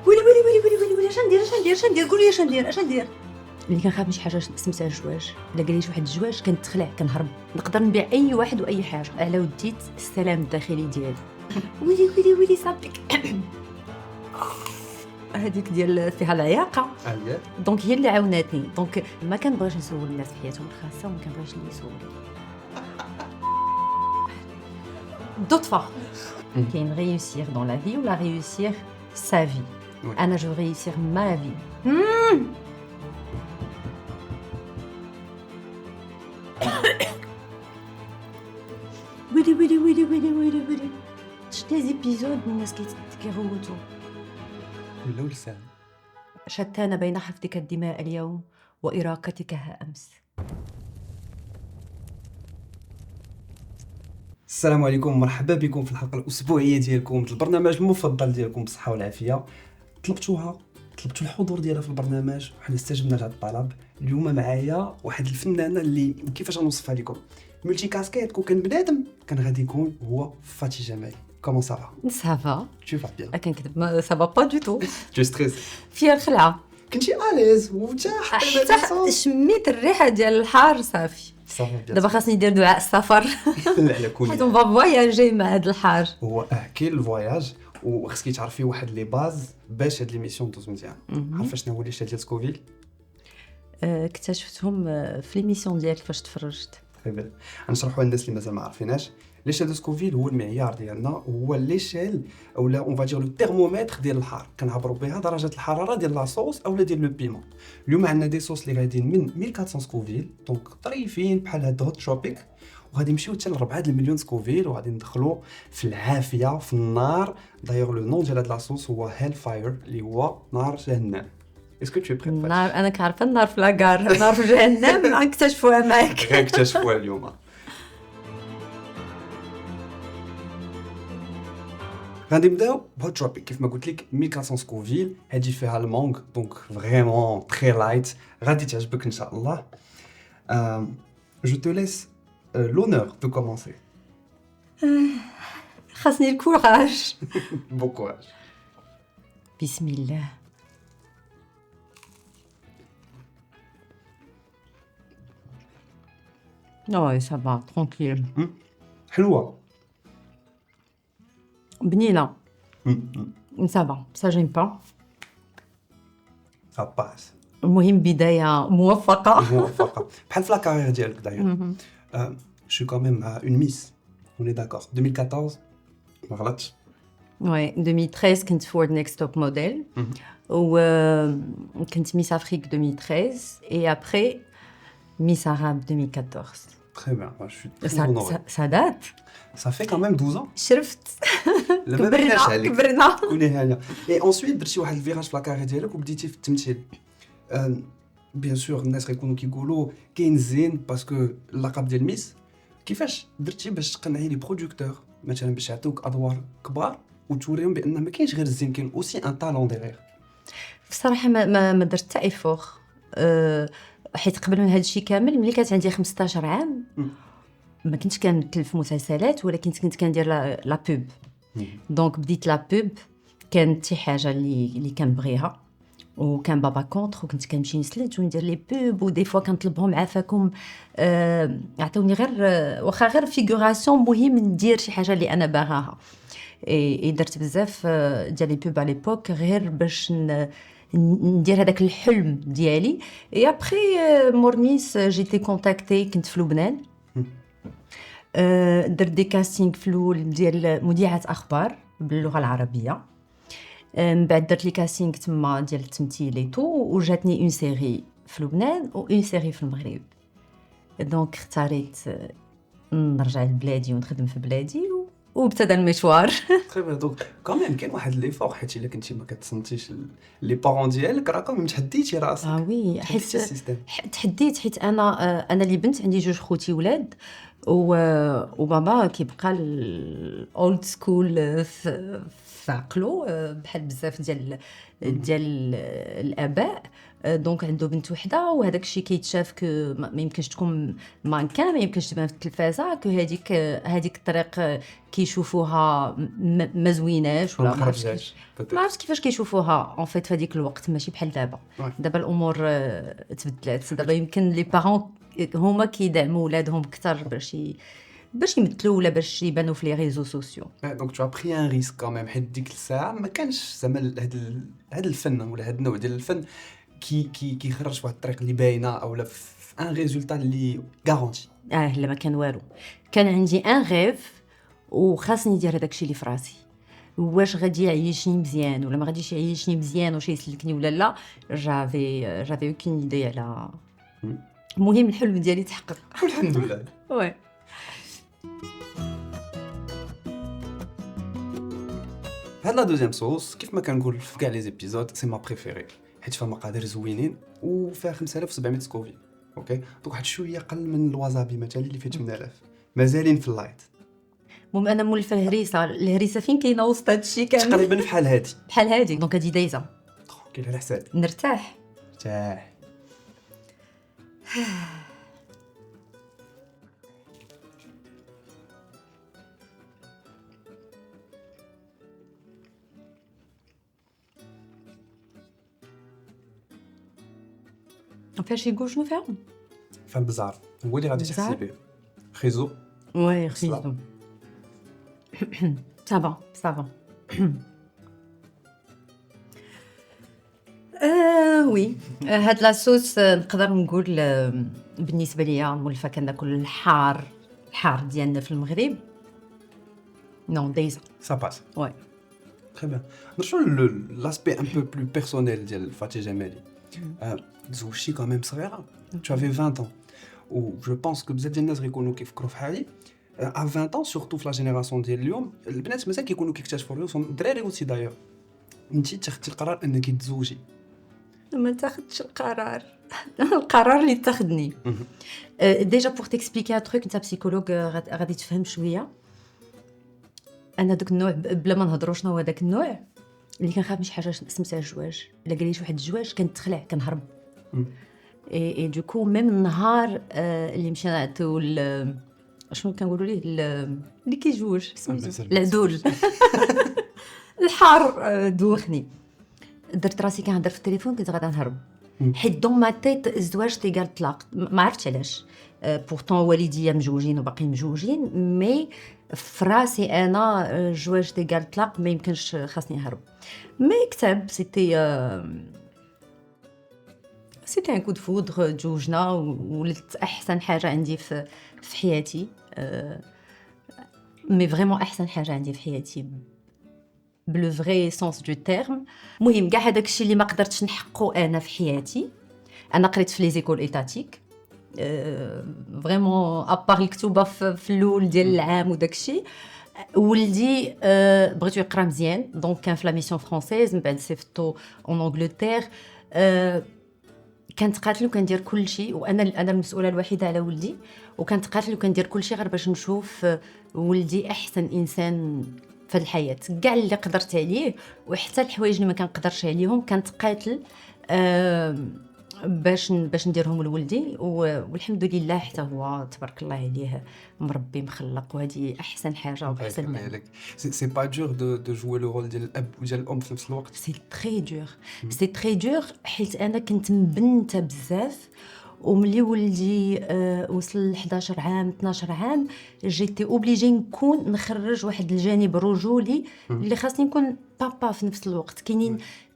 ويلي اش ندير قولي اش ندير. اللي كنخاف من شي حاجه سميتها الجواج، الا قال لي شي واحد الجواج كنتخلع كنهرب، نقدر نبيع اي واحد واي حاجه على وديت السلام الداخلي ديالي. ويلي صابك هذيك ديال فيها العياقه. دونك هي اللي عاوناتني. دونك ما كنبغيش نسول الناس في حياتهم الخاصه وما كنبغيش اللي يسولوا. D'autres كاين réussir dans la vie ou la réussir sa vie. أنا je veux réussir ma vie. ويلي شتي زيبيزود الناس كيغوتوا ولا لسان. شتان بين حفظك الدماء اليوم وإراقتكها أمس. السلام عليكم ومرحبا بكم في الحلقه الاسبوعيه ديالكم البرنامج المفضل ديالكم بالصحه والعافيه. طلبتوا الحضور ديالها في البرنامج وحنا استجبنا لهذا الطلب. اليوم معايا واحد الفنانه اللي كيفاش نوصفها لكم، ملتي كاسكيت. كون كان بنادم كان غادي يكون هو فاتي جمالي. كومون سافا؟ سافا tu vas bien. كنكذب سافا با دو تو. tu ستريس؟ فيها الخلعه كنتي اليز ومرتاح حتى شميت الريحه ديال الحار صافي. دابا خاصني ندير دعاء السفر. لا على كل حيت اون فا فواياجي مع هذا الحار. هو كاين الفواياج وخصك تعرفي واحد لي باز باش هاد ليميسيون دوز مزيان. عارفه شنو هو لي شتا ديال سكوفيل؟ اكتشفتهم في ليميسيون ديالك فاش تفرجت. طيب غنشرحوا للناس اللي مازال ما عارفيناش. لي شتا دو سكوفيل هو المعيار ديالنا، هو ليشيل اولا اون فادير لو تيرمومتر ديال الحار. كنعبروا بها درجه الحراره ديال لا صوص اولا ديال لو بيمون. اليوم عندنا دي صوص اللي غاديين من 1400 سكوفيل دونك طريفين بحال هاد هوت تروبيك، وغادي نمشيو حتى ل 4 مليون سكوفيل وغادي ندخلوا في العافيه في النار. دايوغ لو نون ديال هاد لا صوص هو هيل فاير اللي هو نار جهنم. اسكو تو بريبار؟ النار انا كنعرف النار في لاكار، نار في جهنم غنكتشفوها معاك. غنكتشفوها اليوم. غادي نبداو بهوت تروبيك كيف ما قلت لك 1400 سكوفيل. هادي فيها المونغ دونك فريمون تري لايت، غادي تعجبك ان شاء الله. جو تو ليس لونور دو كومونسي. خاصني الكوراج. بون كوراج. بسم الله. نو سا با ترونكيل. حلوه بنينه. سا با جيم با. باس. المهم بدايه موفقه. بحال في لا كارير ديالك داير. جو كوميم اون ميس اون داكور 2014 ما غلطش. وي 2013 كنت فورد نيكست توب موديل و كنت ميس افريك 2013 اي ابري ميس عرب 2014. Très bien, moi je suis très honoré. Ça date. Ça fait quand même 12 ans. شرفت. كبرنا. كوني هانيه. اي انسويت درتي واحد الفيراج في لاكاري ديالك وبديتي في التمثيل. بيان سور الناس غيكونوا كيقولوا كاين زين باسكو اللقب ديال ميس. كيفاش درتي باش تقنعي لي برودكتور مثلا باش يعطيوك ادوار كبار وتوريهم بان ما كاينش غير الزين، كاين اوسي ان طالون ديغيغ؟ بصراحه ما درت حتى ايفور. حيت قبل من هذا الشيء كامل ملي كانت عندي 15 عام ما كنتش كنمثل في مسلسلات، ولكن كنت كندير لا بوب. دونك بديت لا بوب، كانت شي حاجه اللي كنبغيها وكان بابا كونتر، وكنت كنمشي نسلت وندير لي بوب ودي فوا كنطلبهم عافاكم عطوني غير واخا غير فيغوراسيون، مهم ندير شي حاجه اللي انا باغاها. اي درت بزاف ديال لي بوب على ليبوك غير باش ندير هذاك الحلم ديالي. اي ابري مورميس جيتي كونتاكتي، كنت في لبنان درت دي كاستينغ في الاول ديال مذيعه اخبار باللغه العربيه. من بعد درت لي كاستينغ تما ديال التمثيل اي تو، وجاتني اون سيري في لبنان و اون سيري في المغرب. دونك اختاريت نرجع لبلادي ونخدم في بلادي وابتدى المشوار. تقريبا دونك كمان كاين واحد لي فور، حيت الا كنتي ما كتصنتيش لي بارون ديالك راكم متحديتي راسك. وي حيت تحديت، حيت انا اللي بنت عندي جوج خوتي ولاد وبابا كيبقى الاولد سكول في عقلو بحال بزاف ديال الاباء. دونك عنده بنت وحده وهذاك الشيء كيتشاف كو ما يمكنش تكون مانكان، ما يمكنش تبان في التلفازه، كو هذيك الطريق كيشوفوها ما زويناش ولا ما عرفتش كيفاش كيشوفوها اون فيت في هذيك الوقت، ماشي بحال دابا الامور تبدلات. دابا يمكن لي بارون هما كيدعموا ولادهم اكثر باش يمثلوا ولا باش يبانوا في لي ريزو سوسيو. دونك تو بري ان ريسك كاميم، حيت ديك الساعه ما كانش زعما هذا الفن ولا هذا النوع ديال الفن كيخرج واحد الطريق اللي باينه اولا في ان ريزولتا اللي غارونتي. لا ما كان والو، كان عندي ان غيف وخاصني ندير هذاك الشيء اللي في راسي. واش غادي يعيشني مزيان ولا ما غاديش يعيشني مزيان، واش يسلكني ولا لا، جافي اوكين ايدي على. المهم الحلم ديالي تحقق الحمد لله. وي هاد لا دوزيام صوص كيف ما كنقول في كاع لي زيبيزود سي ما بريفيري، حيت فيها مقادير زوينين وفيها 5700 سكوفيل. اوكي دونك واحد شويه قل من الوازابي مثلا اللي فيه 8000، مازالين في اللايت. المهم انا مولفه الهريسه فين كاينه وسط هذا الشيء كامل تقريبا بحال هادي دونك هادي دايزه كاين على حساب نرتاح. فاش يقول شنو فيهم فالبزار هو اللي غادي تحسي به. خيزو وي خيزو صافا وي هاد لاصوص نقدر نقول بالنسبه ليا مولفه كناكل الحار ديالنا في المغرب. نو دايزا سا باس. وي تري بيان. نرجعو لاسبي ان بو بلو بيرسونيل ديال فاتي جمالي. تزوجتي كاميم صغيره، tu avais 20 ans و جو بونس كو بزاف ديال الناس غيكونوا كيفكروا في حالي ا 20 ans سورتو في لا جينيراسيون ديال اليوم البنات مازال كيكونوا كيكتشفوا راسهم، الدراري اوسي دايور. انت اتخذتي القرار انك تزوجي. ما تاخذش القرار اللي تاخذني. ديجا بور تيكسبليكي ان تروك، انت بسيكولوج غادي تفهم شويه. انا دوك النوع بلا ما نهضروا شنو هو داك النوع اللي كنخاف من شي حاجه سميتها الزواج. الا قال لي شي واحد الزواج كنتخلع كنهرب. اي دوكو ميم النهار اللي مشينا نعطيو شنو كنقولوا ليه اللي كيجوج سميتو العدول الحار دوخني، درت راسي كنهضر في التليفون كنت غادا نهرب. حيت دون ما تيت الزواج تيقال طلاق، ما عرفتش علاش. بورتون والديا مجوجين وباقيين مجوجين، مي فراسي انا الزواج تيقال طلاق ما يمكنش، خاصني نهرب. مي كتب سيتي ان كود فودغ، تزوجنا ولدت احسن حاجه عندي في حياتي. مي فريمون احسن حاجه عندي في حياتي بلو فري سونس دو تيرم. المهم كاع هذاك الشيء اللي ما قدرتش نحققه انا في حياتي. انا قريت في لي زيكول ايتاتيك فريمون ابار الكتوبه في الاول ديال العام وداك الشيء. ولدي بغيتو يقرا مزيان، دونك كان في لا ميسيون فرونسيز، من بعد صيفطو اون انجلتير. كانت قاتل وكندير كل شيء، وانا المسؤوله الوحيده على ولدي، وكانت قاتل وكندير كل شيء غير باش نشوف ولدي احسن انسان في الحياه. كاع اللي قدرت عليه وحتى الحوايج اللي ما كنقدرش عليهم كانت قاتل باش نديرهم لولدي. والحمد لله حتى هو تبارك الله عليه مربي مخلق، وهذه احسن حاجه واحسن نعمه. سي با دور دو جوي لو رول ديال الاب وديال الام في نفس الوقت. سي تري دور حيت انا كنت مبنته بزاف، وملي ولدي وصل 11 عام 12 عام جيتي اوبليجي نكون نخرج واحد الجانب رجولي اللي خاصني نكون بابا في نفس الوقت.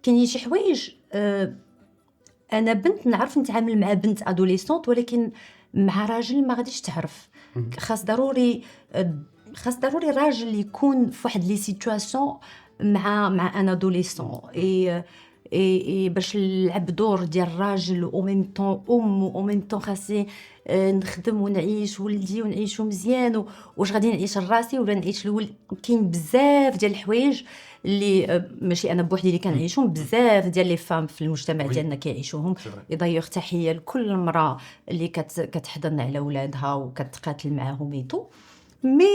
كاينين شي حوايج انا بنت نعرف نتعامل مع بنت ادوليسونت، ولكن مع راجل ما غاديش تعرف. خاص ضروري راجل يكون في واحد لي سيتواسيون مع ان ادوليسون اي باش نلعب دور ديال الراجل او ميم طون او ميم طون خاصني نخدم ونعيش ولدي ونعيشو مزيان. واش غادي نعيش لراسي ولا نعيش لولد؟ كاين بزاف ديال الحوايج اللي ماشي انا بوحدي اللي كنعيشهم، بزاف ديال لي فام في المجتمع ديالنا كيعيشوهم. يضيع تحيه لكل امراه اللي كتحضن على ولادها وكتقاتل معاهم ايتو. مي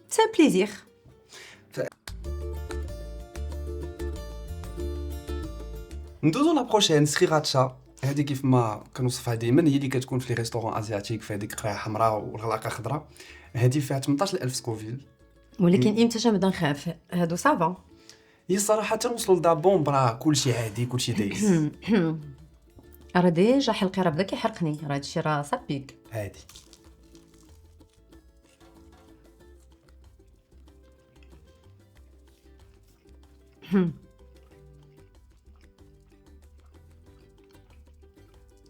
سي بليزير. ندوزو لا بروشين سريغاتشا. هذه كيف ما كنوصفها ديما هي اللي كتكون في لي ريستورون ازياتيك في هذيك قرايه حمراء والغلاقه خضراء. هذه فيها 18000 سكوفيل. ولكن امتى نبدا نخاف هادو صافا. هي صراحه تنوصلوا لدا بومب راه كلشي عادي كلشي دايز. راه ديجا حلقي راه بدا كيحرقني، راه هادشي راه صابيك عادي.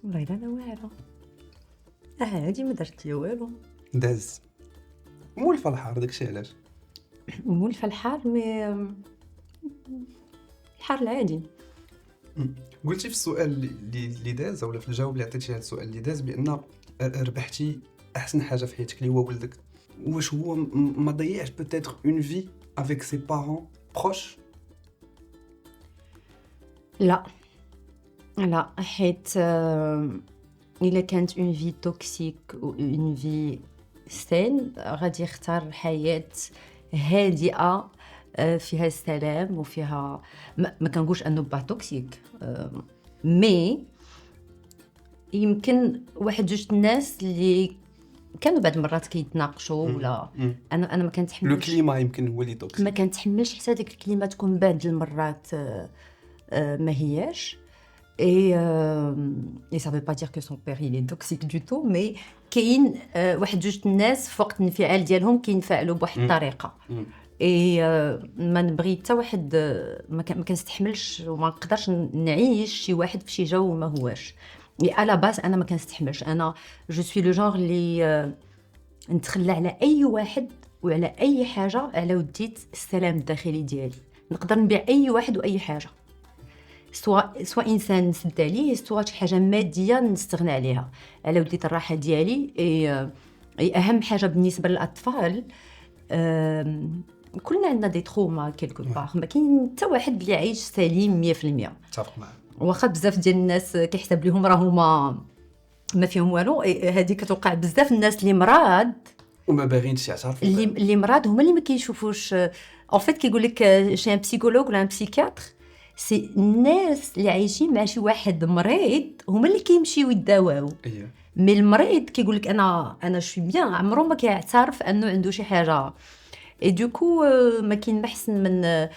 والله الا انا واعره هادي ما درت ليا والو. داز مولفه الحار داكشي علاش. مولفه الحار مي الحار العادي. قلتي في السؤال اللي داز ولا في الجواب اللي عطيتي على السؤال اللي داز بان ربحتي احسن حاجه في حياتك اللي هو ولدك. واش هو ما ضيعش بوتيتر اون في افيك سي بارون بروش؟ لا لا، حيت الا كانت اون في توكسيك و اون في سين غادي يختار حياه هادئه فيها السلام وفيها ما كنقولش انه با توكسيك، مي يمكن واحد جوج الناس اللي كانوا بعض المرات كيتناقشوا ولا انا ما كنتحملش لو كليما يمكن هو اللي توكسيك. ما كنتحملش حتى ديك الكلمه تكون بعض المرات ما هياش. et ça veut pas dire que son père il est toxique du tout, mais كاين واحد جوج الناس في وقت الانفعال ديالهم كينفعلوا بواحد الطريقه. اي ما نبغي حتى واحد ما كنستحملش وما نقدرش نعيش شي واحد في شي جو ما هواش. مي على باس انا ما كنستحملش. انا جو سوي لو جونغ اللي نتخلى على اي واحد وعلى اي حاجه على وديت السلام الداخلي ديالي. نقدر نبيع اي واحد واي حاجه، سواء انسان نسد عليه، سواء شي حاجه ماديه نستغنى عليها على وديت الراحه ديالي. اي اهم حاجه بالنسبه للاطفال. كلنا عندنا دي تروما كيلكو بار، ما كاين حتى واحد اللي عايش سليم 100%. اتفق معك. واخا بزاف ديال الناس كيحسب لهم راه هما ما فيهم والو. هذه كتوقع بزاف الناس اللي مراد وما باغينش يعترفوا اللي مراد هما اللي ما كيشوفوش. ان فيت كيقول لك شي ان بسيكولوج ولا ان بسيكاتر، سي الناس اللي عايشين مع شي واحد مريض هما اللي كيمشيو يداواو. مي المريض كيقول لك انا شوي بيان، عمره ما كيعترف انه عنده شي حاجه. اي دوكو ما كاين ما احسن من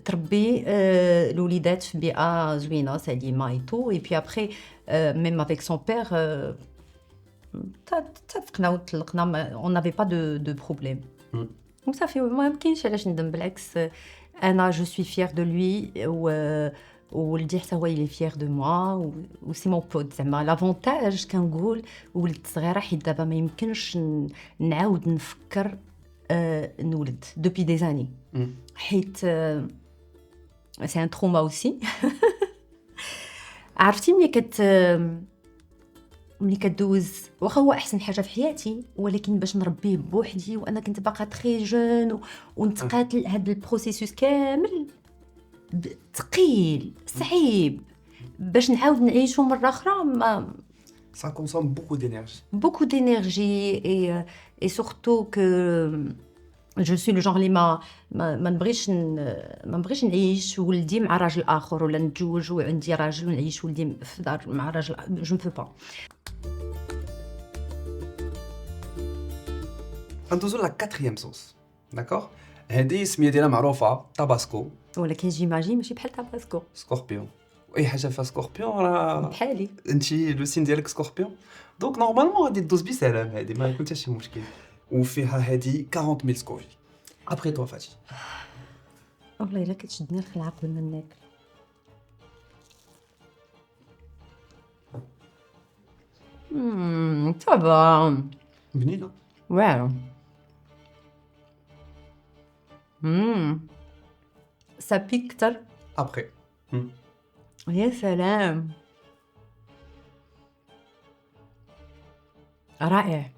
تربي الوليدات في بيئه زوينه سليمه اي تو. اي بي ابري ميم افيك سون بير تفقنا وطلقنا، اون نافي با دو بروبليم. دونك صافي ما كاينش علاش ندم، بالعكس انا جو سوي فيير دو لوي ولدي حتى هو اللي فيير دو موا و سي مون بوت. زعما لافونتاج كنقول ولد صغيره، حيت دابا ما يمكنش نعاود نفكر نولد دوبي دي زاني، حيت سي ان تروما اوسي. عرفتي ملي كدوز واخا هو احسن حاجه في حياتي، ولكن باش نربيه بوحدي وانا كنت باقا تري جون ونتقاتل هذا البروسيسوس كامل ثقيل صعيب باش نعاود نعيشو مره اخرى. ça consomme beaucoup d'énergie et surtout que je suis le genre اللي ما نبغيش نعيش ولدي مع راجل اخر، ولا نتزوج وعندي راجل ونعيش ولدي في دار مع راجل. je ne peux pas. ندوزو لا كاتريام صوص. داكور، هذه السميه ديالها معروفه طاباسكو، ولكن جيماجين ماشي بحال طاباسكو. سكوربيون، واي حاجه فيها سكوربيون راه بحالي انت لو سين ديالك سكوربيون، دونك نورمالمون غادي دوز بسلام. هذه ما يكون حتى شي مشكل. وفيها هذه 40000 سكوفي. ابري تو فاتي. والله الا كتشدني الخلعه قبل ما ناكل. طبعا بنينه واو. ça pique كتر ابري. يا سلام، رائع.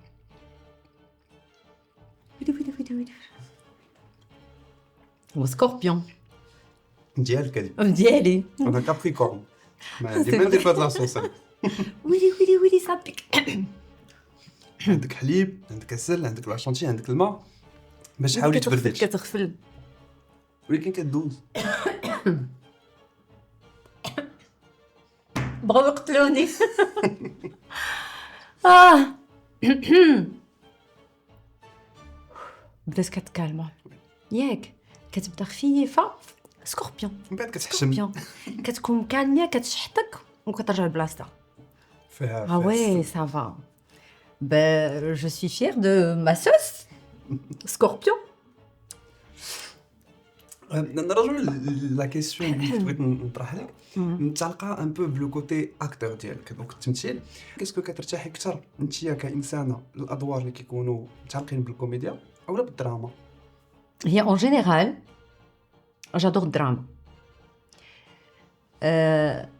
وسكوربيون ديالك هذه ديالي انا كابريكورن، ما عندي ما ندير فهاد لاصوص. ويلي ça pique. عندك حليب، عندك عسل، عندك لاشونتي، عندك الماء باش تحاولي تبردي. كتغفل ولكن كدوز. بغاو يقتلوني. اه بدات كتكالما ياك، كتبدا خفيفه. سكوربيون من بعد كتحشم سكوربيون كتكون كالميه، كتشحطك وكترجع لبلاصتها. فيها Ah ouais, ça va. Ben, je suis fière de ma sauce. Scorpion. نرجعوا لا كيسيون اللي بغيت نطرح لك، متعلقه ان بو بلو كوتي اكتور ديالك دونك التمثيل. كيسكو كترتاحي اكثر انت كانسانه الادوار اللي كيكونوا متعلقين بالكوميديا اولا بالدراما؟ هي en général, j'adore le drame.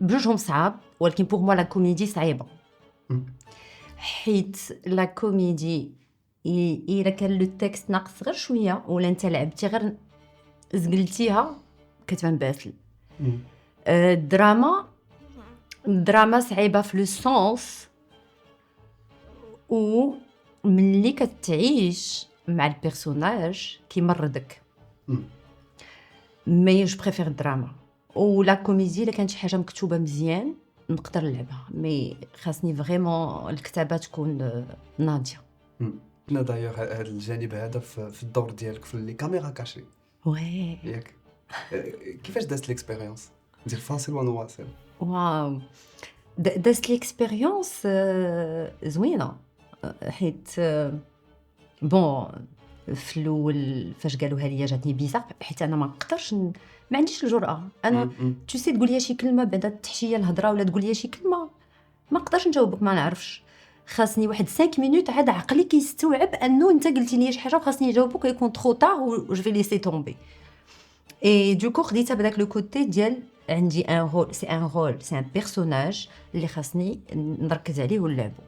بجوجهم صعاب، ولكن pour moi la comédie صعيبة. حيت لا كوميدي إلا كان لو تكست ناقص غير شوية ولا انت لعبتي غير زقلتيها كتبان باسل. الدراما صعيبة في لو سونس و ملي كتعيش مع البيرسوناج كيمرضك. مي جو بريفير الدراما. ولا كوميدي الا كانت شي حاجه مكتوبه مزيان نقدر نلعبها، مي خاصني فريمون الكتابه تكون ناضيه. لا دايوغ هذا الجانب هذا في الدور ديالك في لي كاميرا كاشي وي ياك، كيفاش دازت ليكسبيريونس ديال فاصل ونواصل؟ واو، دازت ليكسبيريونس زوينه. حيت بون في الاول فاش قالوها ليا جاتني بيزار، حيت انا ما نقدرش ما عنديش الجرأه. انا تو سي تقول لي شي كلمه بعدا تحشيه الهضره ولا تقول لي شي كلمه ما نقدرش نجاوبك، ما نعرفش. خاصني واحد 5 مينوت عاد عقلي كيستوعب انه انت قلتي لي شي حاجه وخاصني نجاوبك ويكون ترو طار و جو في ليسي تومبي. اي دوكو خديتها بداك لو كوتي ديال عندي ان رول، سي ان رول، سي ان بيرسوناج اللي خاصني نركز عليه ونلعبو.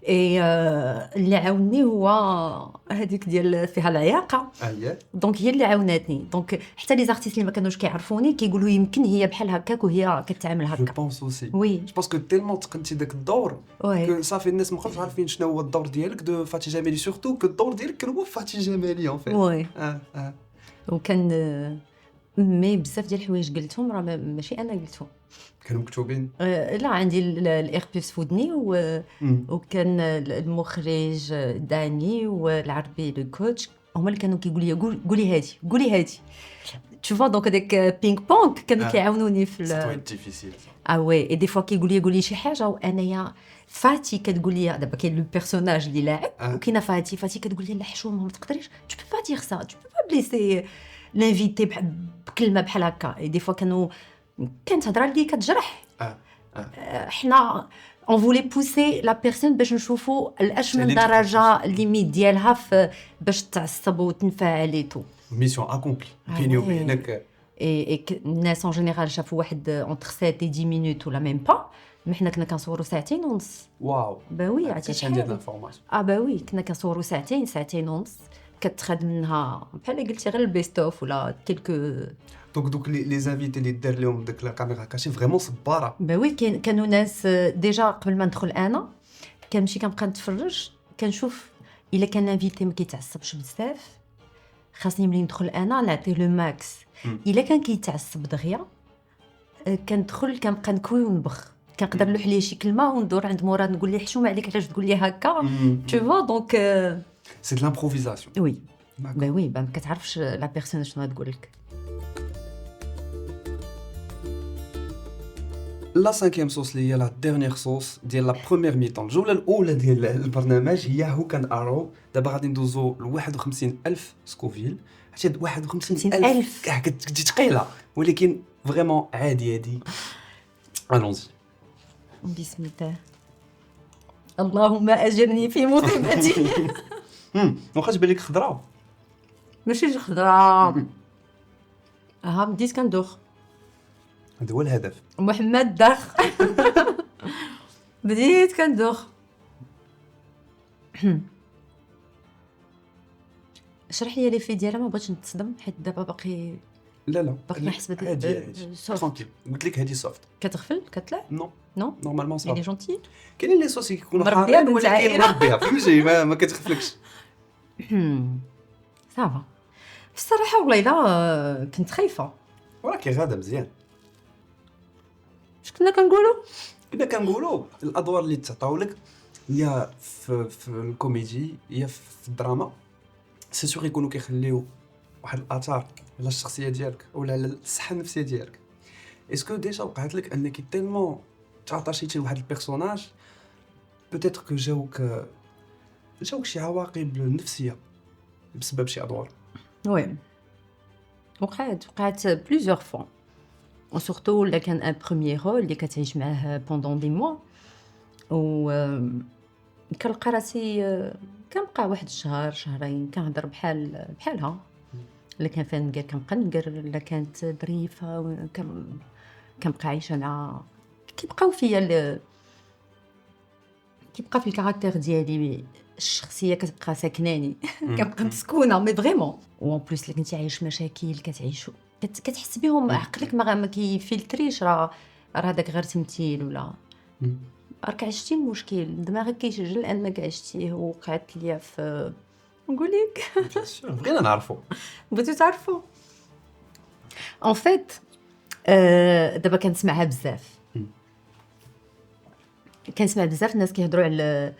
اي اللي عاوني هو هذيك ديال فيها العياقه، دونك هي اللي عاوناتني. دونك حتى لي زارتيست اللي ما كانوش كيعرفوني كيقولوا يمكن هي بحال هكاك وهي كتعامل هكا. جو بونس اوسي وي جو بونس كو تيلمون تقنتي داك الدور كو صافي الناس ما بقاوش عارفين شنو هو الدور ديالك دو فاتي جمالي، سورتو كو الدور ديالك كان هو فاتي جمالي اون فيت. وي وكان مي بزاف ديال الحوايج قلتهم راه ماشي انا قلتهم، كانوا مكتوبين. لا عندي الايربيس فودني وكان المخرج داني والعربي لو كوتش هما اللي كانوا كيقول لي قولي هادي تشوفوا. دونك هذاك بينغ بونغ كانوا كيعاونوني في سي ديفيسيل. وي اي دي فوا كيقول لي شي حاجه وانايا فاتي كتقول لي دابا كاين لو بيرسوناج اللي لاعب وكاينه فاتي كتقول لي لا حشومه ما تقدريش تو بو با دير سا، تو بو با بليسي لانفيتي بكلمه بحال هكا. اي دي فوا كانت هضره اللي كتجرح. حنا اون فولي بوسي لا بيرسون باش نشوفوا لاش من درجه ليميت ديالها باش تعصب وتنفعل تو ميسيون اكومبلي بيني وبينك. اي الناس اون جينيرال شافوا واحد اونتر 7 و 10 مينوت ولا ميم با، مي حنا كنا كنصوروا ساعتين ونص. واو باوي عرفتي شحال ديال الانفورماسيون. باوي كنا كنصوروا ساعتين ونص، كتخاد منها بحال قلتي غير البيست اوف ولا كيلكو. دوك لي زانفيتي اللي دار لهم داك لا كاميرا كاشي فريمون صباره. باوي كانوا ناس ديجا قبل ما ندخل انا كنمشي كنبقى نتفرج كنشوف الا كان انفيتي ما كيتعصبش بزاف خاصني ملي ندخل انا نعطيه لو ماكس. الا كان كيتعصب دغيا كندخل كنبقى نكوي ونبخ، كنقدر نلوح ليه شي كلمه وندور عند مراد نقول ليه حشومه عليك علاش تقول لي هكا تو فوا. دونك سي دو لامبروفيزاسيون. وي باوي ما كتعرفش لا بيرسون شنو تقول لك. لا سانكيام صوص اللي هي لا ديرنيير صوص ديال لا بروميير ميطون، الجوله الاولى ديال البرنامج هي هو كان ارو. دابا غادي ندوزو ل 51000 سكوفيل. حتى 51000 كاع كتجي ثقيله ولكن فريمون عادي هادي. الونزي بسم الله. اللهم اجرني في مصيبتي. واخا تبان لك خضراء ماشي خضراء بديت كندوخ. هذا هو الهدف. محمد دخ. بديت كندوخ. شرح لي في ديالها ما بغيتش نتصدم حيت دابا باقي لا باقي نحس عادي ترونكيل. قلت لك هذه سوفت كتغفل كتلعب. نو نورمالمون صافي. لي جونتي كاينين لي صوص كيكونوا حارين ولكن مربيه فهمتي ما كتخفلكش. صافا الصراحه والله الا كنت خايفه ولكن غادا مزيان. اش كنا كنقولوا؟ كنا كنقولوا الادوار اللي تعطاو لك يا في الكوميدي يا في الدراما سي سور يكونوا كيخليو واحد الاثار على الشخصيه ديالك ولا على الصحه النفسيه ديالك. اسكو ديجا وقعت لك انك تيلمون تعطاشيتي لواحد البيرسوناج بوتيتر كو جاوك شي عواقب نفسيه بسبب شي ادوار؟ وي وقعت بليزيور فوا، وسورتو الا كان ان بروميير رول اللي كتعيش معاه بوندون دي موا، و كنلقى راسي كنبقى واحد الشهر شهرين كنهضر بحالها، الا كان فيها نقر كنبقى نقر، الا كانت ظريفه كنبقى عايشه مع كيبقاو فيا كيبقى في الكاركتير ديالي، الشخصيه كتبقى ساكناني كنبقى مسكونه مي فريمون. و ان بليس اللي كنتي عايش مشاكل كتعيشوا كتحس بهم، عقلك ما كيفلتريش راه هذاك غير تمثيل ولا راك عشتي المشكل، دماغك كيسجل انك عشتيه. وقعت ليا في نقول لك بغينا نعرفوا، بغيتو تعرفوا ان فيت دابا كنسمعها بزاف، كنسمع بزاف الناس كيهضروا على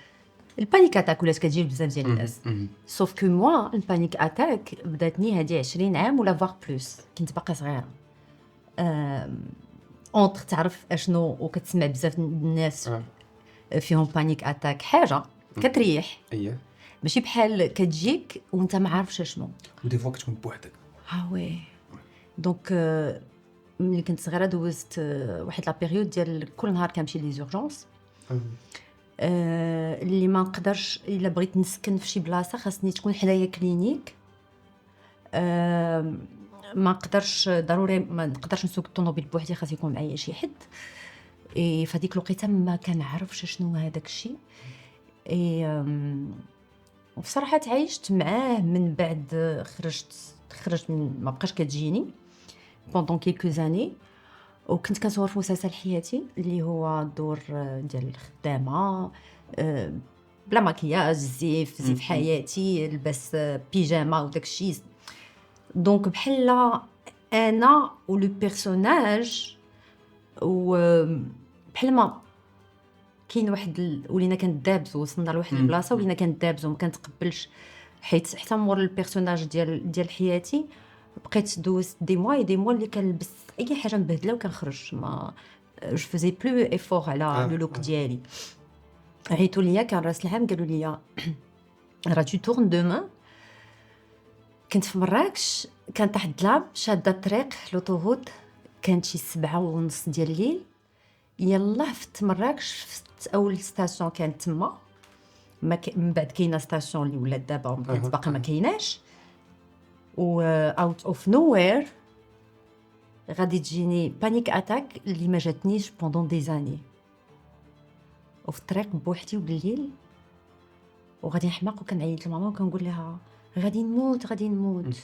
البانيك اتاك ولات كتجي بزاف ديال الناس. سوف كو موا البانيك اتاك بداتني هذه 20 عام ولا فواغ بلوس، كنت باقا صغيره. اونتر تعرف اشنو، وكتسمع بزاف الناس فيهم بانيك اتاك، حاجه كتريح اييه ماشي بحال كتجيك وانت ما عارفش شنو، ودي فوا كتكون بوحدك. وي دونك ملي كنت صغيره دوزت واحد لا بيريود ديال كل نهار كنمشي لي زورجونس، اللي ما نقدرش الا بغيت نسكن في شي بلاصه خاصني تكون حدايا كلينيك، ما نقدرش ضروري ما نقدرش نسوق الطوموبيل بوحدي، خاص يكون معايا شي حد. في هذيك الوقيته ما كنعرفش شنو هذاك الشيء. وبصراحه تعايشت معاه من بعد خرجت من ما بقاش كتجيني بوندون كيلكو زاني، وكنت كنصور في مسلسل حياتي اللي هو دور ديال الخدامه بلا ماكياج، زيف حياتي، لبس بيجاما وداك الشيء. دونك بحال انا ولو بيرسوناج، و بحال ما كاين واحد ولينا كندابز، وصلنا لواحد البلاصه ولينا كندابز وما كنتقبلش، حيت حتى مور البيرسوناج ديال حياتي بقيت دوزت دي موا اللي كنلبس اي حاجه مبهدله وكنخرج، ما جو فيزي بلو ايفور على لو لوك ديالي. عيطوا ليا كان راس العام قالوا لي راه تو تورن دومان. كنت في مراكش، كانت واحد الظلام شاده الطريق لوطوغوت، كانت شي 7:30 ديال الليل، يلا فت مراكش، فت اول ستاسيون كانت تما، من بعد كاينه ستاسيون اللي ولات دابا باقا ما كايناش، و اوت اوف نو وير غادي تجيني بانيك اتاك اللي ما جاتنيش بوندون دي زاني، وفي الطريق بوحدي وبالليل، وغادي نحماق وكنعيط لماما وكنقول لها غادي نموت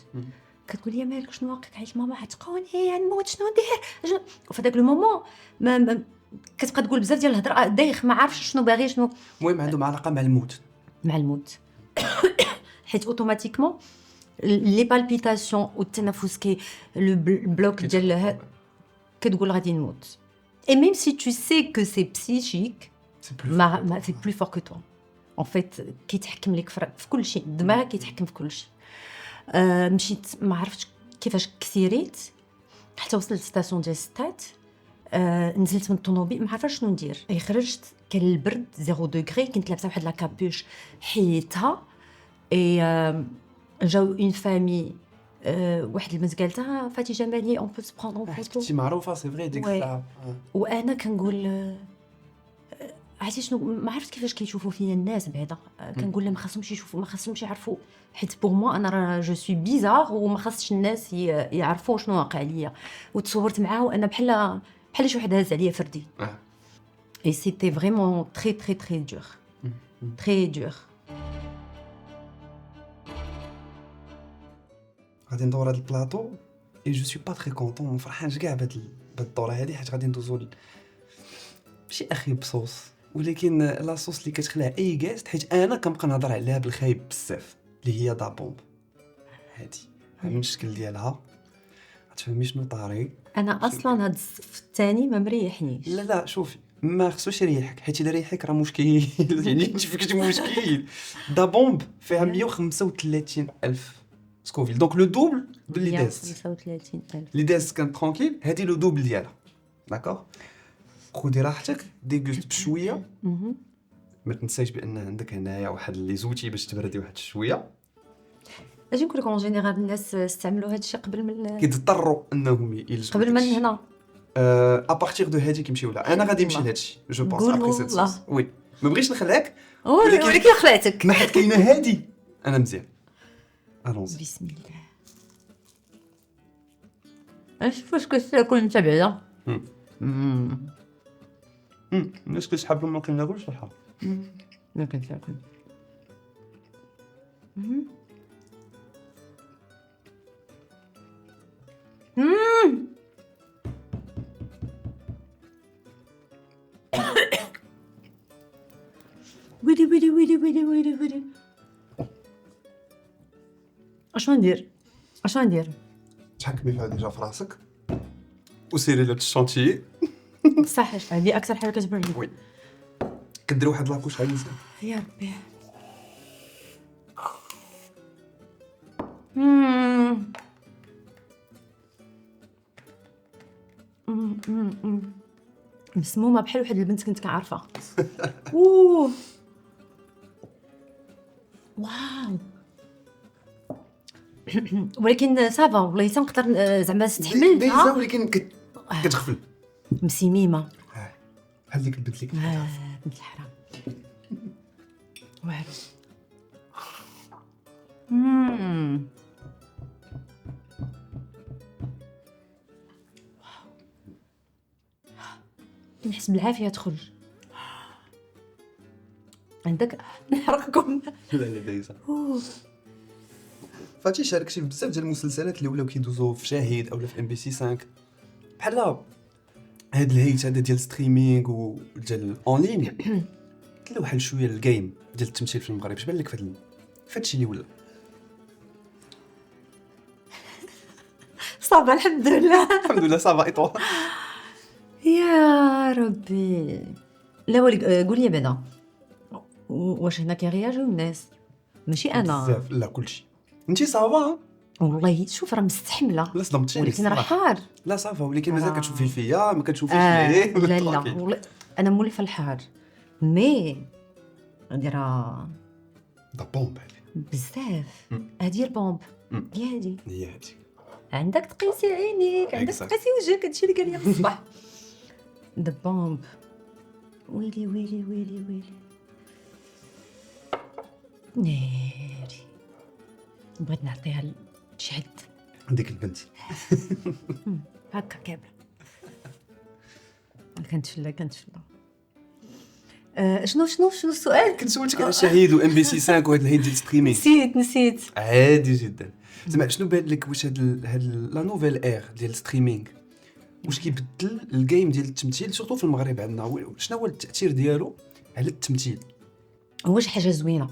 كتقول لي مالك شنو واقع؟ عيط ماما عتقوني غنموت شنو ندير؟ وفي داك المومون ما كتبقى تقول بزاف ديال الهضره دايخ، ما عارفش شنو باغي شنو. المهم عندهم علاقه مع الموت حيت اوتوماتيكمون لي بالبيتاسيون والتنفس كي لو بلوك ديال كتقول غادي نموت. اي ميم سي تو سي كو سي بسيشيك، ما سي بلو فور كو تو ان فيت، كيتحكم لك في كل شيء، الدماغ كيتحكم في كل شيء. مشيت ما عرفتش كيفاش كثيريت حتى وصلت ستاسيون ديال ستات، نزلت من الطوموبيل ما عارفه شنو ندير. خرجت كان البرد 0 دوغري، كنت لابسه واحد لا كابوش حيتها، جاو اون فامي، واحد البنت قالتها فاتي جمالي اون بو سو بروندر فوتو، كنتي معروفه سي فري ديك الساعه. وانا كنقول عرفتي شنو، ما عرفت كيفاش كيشوفوا فيا الناس بعدا، كنقول لهم ما خاصهمش يشوفوا، ما خاصهمش يعرفوا، حيت بور موا انا راه جو سوي بيزار وما خاصش الناس يعرفوا شنو واقع ليا. وتصورت معاه وانا بحال شي واحد هاز عليا فردي. اي سيتي فريمون تري تري تري دور، تري دور. غادي ندور هذا البلاطو اي جو سوي با تري كونطون، ما فرحانش كاع بهاد الدوره هذه، حيت غادي ندوزو ماشي اخي بصوص، ولكن لاصوص اللي كتخلع اي كاست، حيت انا كنبقى نهضر عليها بالخايب بزاف، اللي هي دا بومب هادي من الشكل ديالها. تفهمي شنو طاري؟ انا اصلا هاد الصف الثاني ما مريحنيش. لا شوفي، ما خصوش يريحك، حيت الا ريحك راه مشكل. يعني انت فيك مشكل. دا بومب فيها 135 الف سكوفيل، دونك لو دوبل باللي داز. 35,000. اللي داز كان ترونكيل، هذه لو دوبل ديالها. داكوغ، خدي راحتك، ديغوست بشويه. ما تنسايش بان عندك هنايا واحد لي زوتي باش تبردي واحد شويه. اجي نقول لك اون جينيرال الناس استعملوا هذا الشيء قبل من كيضطروا انهم يلجؤوا قبل من هنا. ابارتيغ دو هادي كيمشيو لها. انا غادي نمشي لهادشي جو بونس قول ابري سيت والله. سوس. وي ما بغيتش نخلعك، ولكن خلعتك. ما حد كاينه هادي. انا مزيان. الونز. بسم الله. اش واش كتاكل انت بعدا؟ الناس كيسحبوا ما كناكلش الحار. ما كنتاكل. ويلي ويلي ويلي ويلي ويلي ويلي. اشنو ندير؟ تحكمي فيها ديجا في راسك وسيري لهاد الشونتيي. صح، هذه اكثر حاجه كتبرني. وي كدير واحد لاكوش على مزيان. يا ربي. مسمومه بحال واحد البنت كنت كنعرفها. اوه واو. ولكن صافا والله تنقدر زعما نستحمل ديجا، فيها. ولكن كتغفل مسيميمه بحال ديك البنت اللي بنت الحرام. واعر. نحس بالعافيه تخرج عندك. نحرقكم. لا دايزه. فهادشي شاركتي في بزاف ديال المسلسلات اللي ولاو كيدوزو في شاهد اولا في ام بي سي 5 بحال هاد الهيت هذا ديال ستريمينغ وديال اون لين. كله بحال شويه الجيم ديال التمثيل في المغرب. اش بان لك في هادشي اللي ولا؟ صافا الحمد لله. الحمد لله صافا ايطو. يا ربي. لا قول لي بعدا واش هنا كيرياجيو الناس؟ ماشي انا بزاف. لا كلشي انتي صافا والله. شوف راه مستحمله. لا صدمتيني ولكن راه الصراحة. حار. لا صافا، ولكن مازال كتشوفي فيا ما كتشوفيش لا ليه. لا والله انا مولفه الحار. مي غادي راه دا بومب بزاف. هادي البومب هي هادي. عندك تقيسي عينيك، عندك Exact. تقيسي وجهك. هادشي اللي قال لي في الصباح. ذا بومب. ويلي ويلي ويلي ويلي ناري. بغيت نعطيها تشهد ديك البنت هكا كامل. كنتفلا شنو السؤال؟ كنت سولتك على شهيد و ام بي سي 5 وهاد الهيد ديال ستريمينغ. نسيت. عادي جدا. زعما شنو بان لك؟ واش هاد لا نوفيل اير ديال ستريمينغ واش كيبدل الجيم ديال التمثيل سورتو في المغرب عندنا؟ شنو هو التاثير ديالو على التمثيل؟ هو شي حاجه زوينه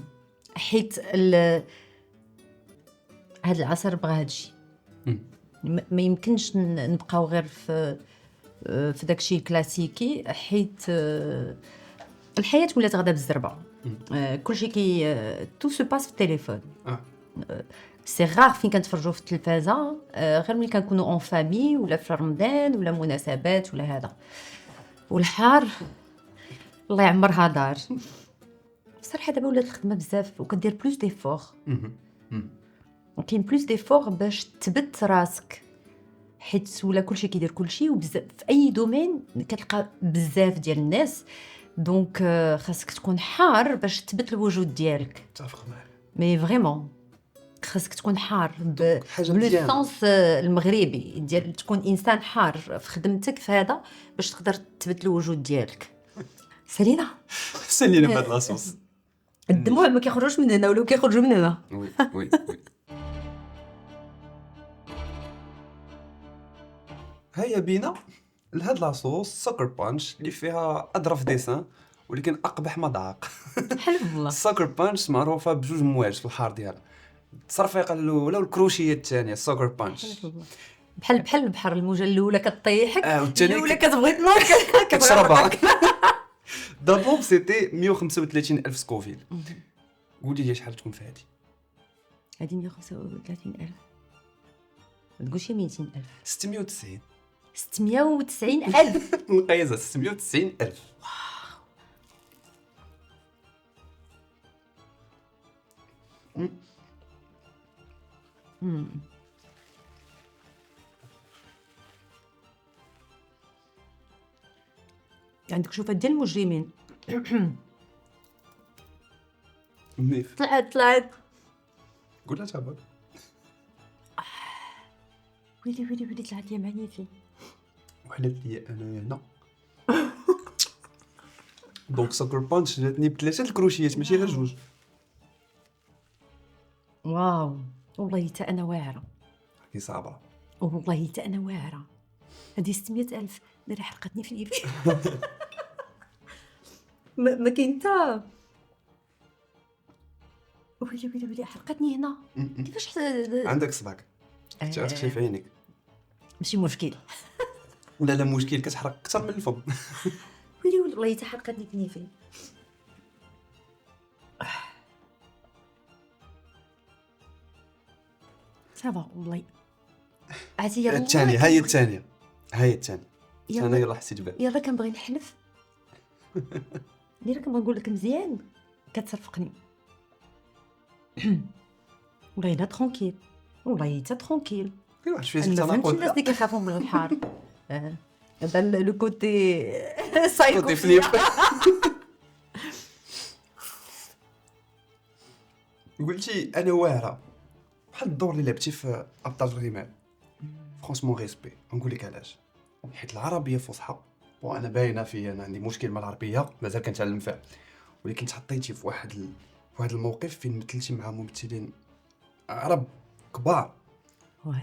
حيت هاد العصر بغى هادشي. ما يمكنش نبقاو غير في داكشي الكلاسيكي حيت الحياه ولات غدا بالزربه. كلشي تو سو باس في التليفون. سي غار فين كنتفرجوا في التلفازه غير ملي كنكونوا اون فامي ولا في رمضان ولا مناسبات ولا هذا. والحار الله يعمرها دار. بصراحه دابا ولات الخدمه بزاف وكدير بلوس ديفور. وكاين بلوس ديفور باش تثبت راسك حيت ولا كلشي كيدير كلشي وبزاف في اي دومين كتلقى بزاف ديال الناس. دونك خاصك تكون حار باش تثبت الوجود ديالك. متفق معاك. مي فريمون خاصك تكون حار حاجه بلو مزيانه. سونس المغربي ديال تكون انسان حار في خدمتك في هذا باش تقدر تثبت الوجود ديالك. سالينا بهاد لاصوص. الدموع ما كيخرجوش من هنا ولو كيخرجوا من هنا. وي وي وي. هيا بينا لهاد لاصوص سكر بانش اللي فيها اظرف ديسان ولكن اقبح مذاق. حلو والله. السكر بانش معروفه بجوج مواج في الحار ديالها، التصرفيقه الاولى والكروشيه الثانيه. السكر بانش بحال البحر، الموجه الاولى كطيحك، والثانية الاولى كتبغي تنوض كتشربها. دابور سيتي 135,000 سكوفيل. قولي لي شحال تكون في هذه؟ هذه 135,000. ما تقولش 200,000. 690. 690,000. نقيزها 690,000. عندك شوفه ديال المجرمين. ميف طلعت قولها تابع. ويلي طلعت لي معنيتي. وحلت لي انا هنا. دونك سكر بانش جاتني بثلاثه الكروشيات ماشي غير جوج. واو والله حتى انا واعره، كي صعبه. والله حتى انا واعره. هذه 600,000 اللي حرقتني في ايدي. ما كاين حتى. ويلي حرقتني هنا. كيفاش عندك صباك تغشي في عينيك. ماشي مشكل. لا مشكل، كتحرق اكثر من الفم. ويلي والله حتى حرقتني كنيفي. صافا والله. عرفتي الثانيه هاي الثانيه انا يلا يلا حسيت بها. يلا كنبغي نحلف. اللي كنبغي نقول لك مزيان كتصرفقني. والله لا ترونكيل، والله حتى ترونكيل. كاين واحد شويه انا ما فهمتش تناقض. الناس اللي كيخافوا من البحر. هذا لو كوتي سايكو كنت فليب. قلتي انا واعره بحال الدور اللي لعبتي في ابطال الرمال. فرونسمون ريسبي. نقول لك علاش، حيت العربيه فصحى وانا باينه فيا انا عندي مشكل مع العربيه مازال كنتعلم فيها، ولكن تحطيتي في واحد الموقف فين مثلتي مع ممثلين عرب كبار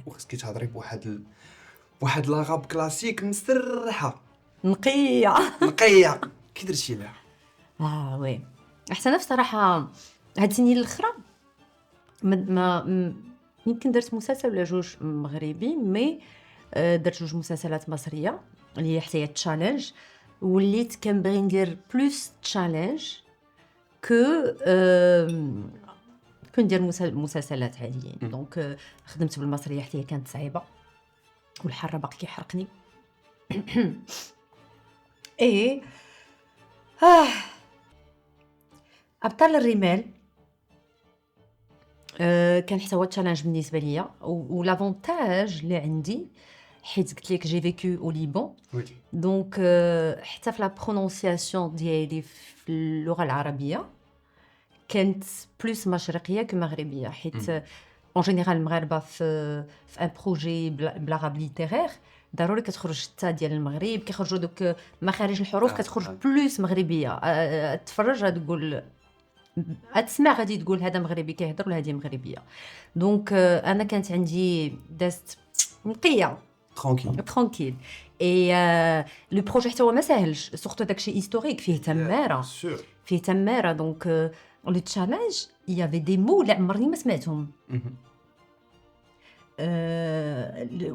وخصك تهضري بواحد لاغاب كلاسيك مسرحه نقيه كي درتي لها. وي احسن نفس صراحه. هاد السنين الاخرى ما يمكن درت مسلسل ولا جوج مغربي، مي درت جوج مسلسلات مصريه اللي هي حتى هي تشالنج، وليت كنبغي ندير بلوس تشالنج كو ندير مسلسلات عاديين. دونك خدمت بالمصريه حتى هي كانت صعيبه والحر باقي كيحرقني. ايه ابطال الرمال كان حتى هو تشالنج بالنسبه ليا، ولافونتاج اللي عندي حيت قلت لك جي فيكو او ليبان. دونك حتى في لا برونونسياسيون ديالي في اللغه العربيه كانت بلوس مشرقيه كمغربيه، حيت اون جينيرال المغاربه في ان بروجي بلاغاب ليتيرير ضروري كتخرج التا ديال المغرب، كيخرجوا دوك مخارج الحروف كتخرج بلوس مغربيه. تفرج تقول تسمع غادي تقول هذا مغربي كيهضر ولا هذه مغربيه. دونك انا كانت عندي دازت نقيه ترونكيل. اي لو بروجي حتى هو ما ساهلش، سورتو داكشي هيستوريك فيه تماره. دونك لو تشالنج يافي دي مو اللي عمرني ما سمعتهم.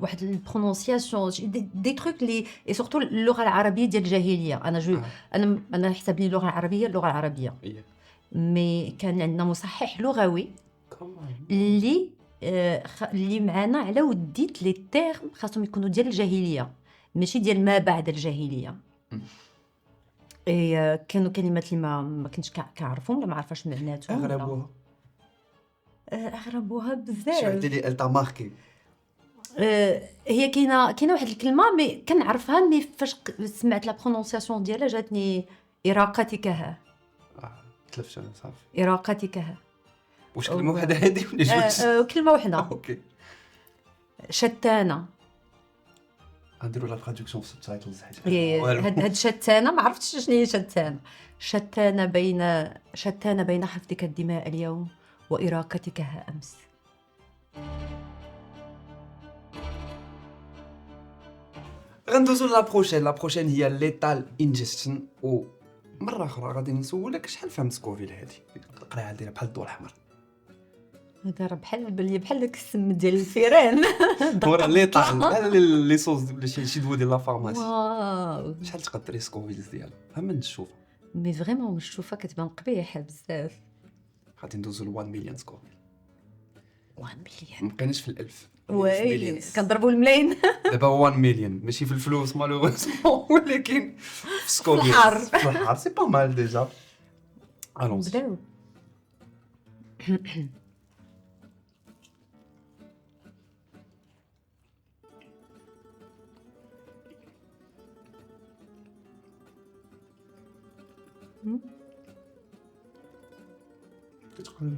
واحد البرونونسياسيون دي تروك لي اي سورتو اللغه العربيه ديال الجاهليه. انا حسب لي اللغه العربيه مي كان عندنا مصحح لغوي اللي معنا على وديت لي تيرم خاصهم يكونوا ديال الجاهليه ماشي ديال ما بعد الجاهليه. كانوا كلمات اللي ما كنتش كنعرفهم ولا ما عارفاش معناتهم. اغربوها بزاف. شنو لي التا ماركي؟ هي كاينه واحد الكلمه مي كنعرفها، مي فاش سمعت لا برونونسياسيون ديالها جاتني اراقتكها. تلفت انا صافي. اراقتكها واش كلمه واحده هذه ولا جوج؟ كلمه واحده. اوكي. شتانه. نديروا لا تراديكسيون في السبتايتلز حيت هاد شتانه ما عرفتش شنو هي شتانه بين حفظك الدماء اليوم واراقتكها امس. غندوزو لا بروشين هي ليتال انجستشن. و مره اخرى غادي نسولك شحال فهمت سكوفيل هذه القرايه ديالها بحال الضوء الاحمر؟ هذا راه بحال داك السم ديال الفيران. هو راه اللي يطلع بحال لي صوص ولا شي دواء ديال لا فارماسي. واو شحال تقدري سكوفيلز ديالها هم نشوف. مي فريمون مشوفه كتبان قبيحه بزاف. غادي ندوزو ل 1 مليون سكوفيل. 1 مليون ما بقيناش في الالف. ويلي كنضربوا الملايين. دابا 1 مليون ماشي في الفلوس مالوغوزمون ولكن في سكوفيل الحر. في الحر سي با مال ديجا. الونس نبداو. كتقول